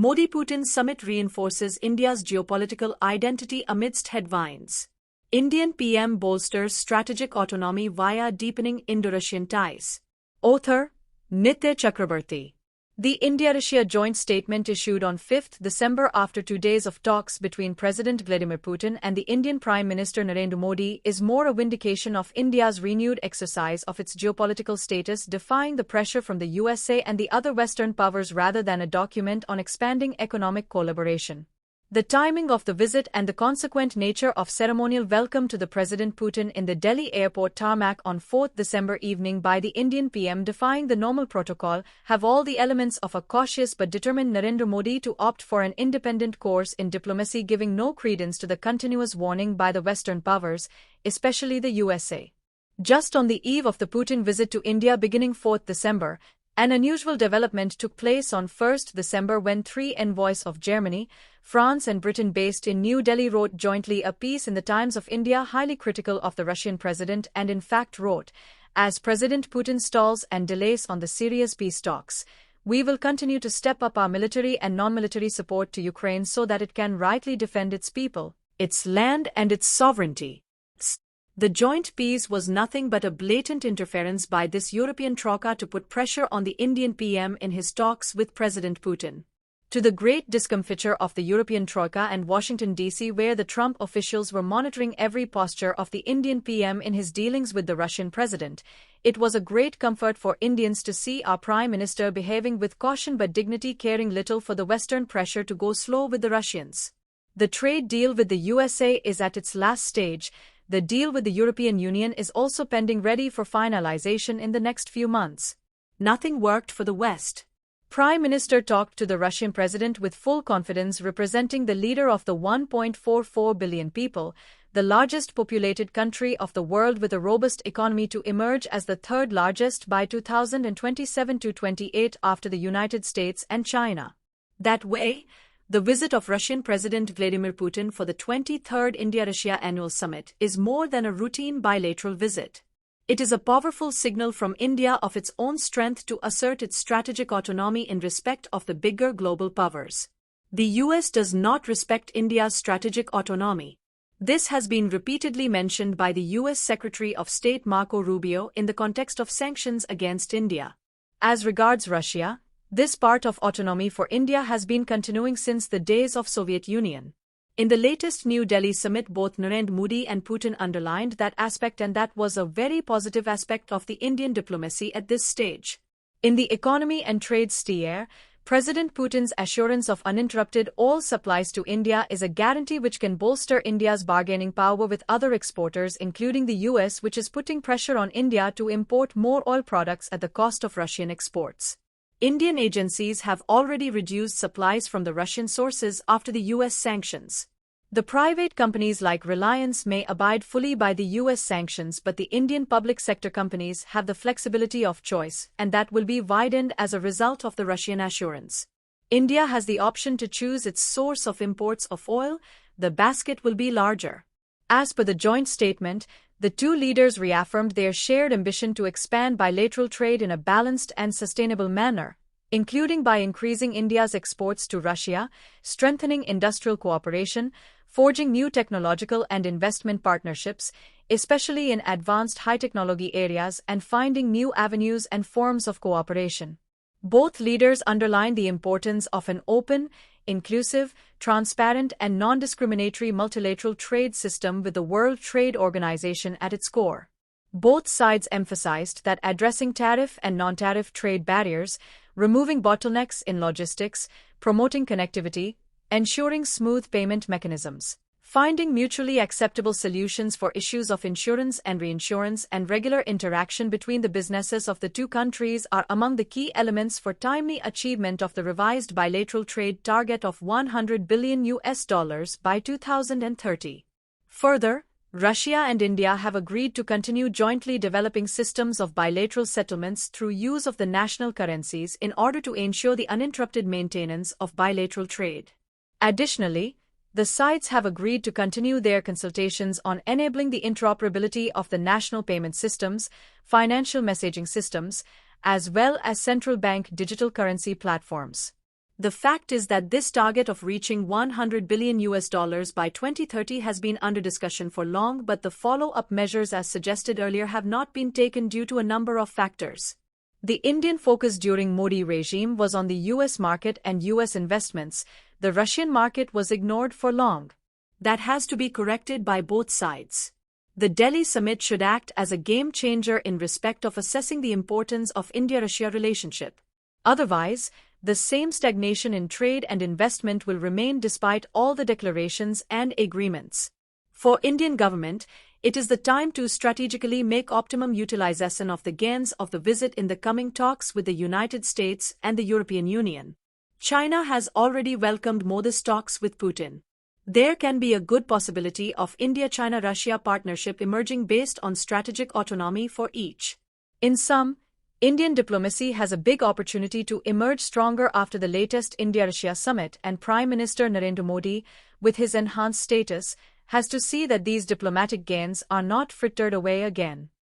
Modi-Putin summit reinforces India's geopolitical identity amidst headwinds. Indian PM bolsters strategic autonomy via deepening Indo-Russian ties. Author, Nitya Chakrabarti. The India-Russia joint statement issued on 5 December after 2 days of talks between President Vladimir Putin and the Indian Prime Minister Narendra Modi is more a vindication of India's renewed exercise of its geopolitical status, defying the pressure from the USA and the other Western powers rather than a document on expanding economic collaboration. The timing of the visit and the consequent nature of ceremonial welcome to the President Putin in the Delhi airport tarmac on 4 December evening by the Indian PM, defying the normal protocol, have all the elements of a cautious but determined Narendra Modi to opt for an independent course in diplomacy, giving no credence to the continuous warning by the Western powers, especially the USA. Just on the eve of the Putin visit to India beginning 4 December, an unusual development took place on 1 December when 3 envoys of Germany, France and Britain based in New Delhi wrote jointly a piece in the Times of India highly critical of the Russian president and in fact wrote, "As President Putin stalls and delays on the serious peace talks, we will continue to step up our military and non-military support to Ukraine so that it can rightly defend its people, its land and its sovereignty." The joint piece was nothing but a blatant interference by this European troika to put pressure on the Indian PM in his talks with President Putin. To the great discomfiture of the European troika and Washington, D.C., where the Trump officials were monitoring every posture of the Indian PM in his dealings with the Russian president, it was a great comfort for Indians to see our Prime Minister behaving with caution but dignity, caring little for the Western pressure to go slow with the Russians. The trade deal with the USA is at its last stage. The deal with the European Union is also pending, ready for finalization in the next few months. Nothing worked for the West. Prime Minister talked to the Russian president with full confidence, representing the leader of the 1.44 billion people, the largest populated country of the world with a robust economy to emerge as the third largest by 2027-28 after the United States and China. That way, the visit of Russian President Vladimir Putin for the 23rd India-Russia Annual Summit is more than a routine bilateral visit. It is a powerful signal from India of its own strength to assert its strategic autonomy in respect of the bigger global powers. The US does not respect India's strategic autonomy. This has been repeatedly mentioned by the US Secretary of State Marco Rubio in the context of sanctions against India. As regards Russia, this part of autonomy for India has been continuing since the days of Soviet Union. In the latest New Delhi summit, both Narendra Modi and Putin underlined that aspect, and that was a very positive aspect of the Indian diplomacy at this stage. In the economy and trade sphere, President Putin's assurance of uninterrupted oil supplies to India is a guarantee which can bolster India's bargaining power with other exporters, including the US, which is putting pressure on India to import more oil products at the cost of Russian exports. Indian agencies have already reduced supplies from the Russian sources after the US sanctions. The private companies like Reliance may abide fully by the US sanctions, but the Indian public sector companies have the flexibility of choice, and that will be widened as a result of the Russian assurance. India has the option to choose its source of imports of oil. The basket will be larger. As per the joint statement, the two leaders reaffirmed their shared ambition to expand bilateral trade in a balanced and sustainable manner, including by increasing India's exports to Russia, strengthening industrial cooperation, forging new technological and investment partnerships, especially in advanced high-technology areas, and finding new avenues and forms of cooperation. Both leaders underlined the importance of an open, inclusive, transparent and non-discriminatory multilateral trade system with the World Trade Organization at its core. Both sides emphasized that addressing tariff and non-tariff trade barriers, removing bottlenecks in logistics, promoting connectivity, ensuring smooth payment mechanisms, finding mutually acceptable solutions for issues of insurance and reinsurance, and regular interaction between the businesses of the two countries are among the key elements for timely achievement of the revised bilateral trade target of $100 billion by 2030. Further, Russia and India have agreed to continue jointly developing systems of bilateral settlements through use of the national currencies in order to ensure the uninterrupted maintenance of bilateral trade. Additionally, the sides have agreed to continue their consultations on enabling the interoperability of the national payment systems, financial messaging systems, as well as central bank digital currency platforms. The fact is that this target of reaching $100 billion by 2030 has been under discussion for long, but the follow-up measures as suggested earlier have not been taken due to a number of factors. The Indian focus during Modi regime was on the US market and US investments. The Russian market was ignored for long. That has to be corrected by both sides. The Delhi summit should act as a game changer in respect of assessing the importance of India-Russia relationship. Otherwise, the same stagnation in trade and investment will remain despite all the declarations and agreements. For Indian government, it is the time to strategically make optimum utilization of the gains of the visit in the coming talks with the United States and the European Union. China has already welcomed Modi's talks with Putin. There can be a good possibility of India-China-Russia partnership emerging based on strategic autonomy for each. In sum, Indian diplomacy has a big opportunity to emerge stronger after the latest India-Russia summit, and Prime Minister Narendra Modi, with his enhanced status, has to see that these diplomatic gains are not frittered away again.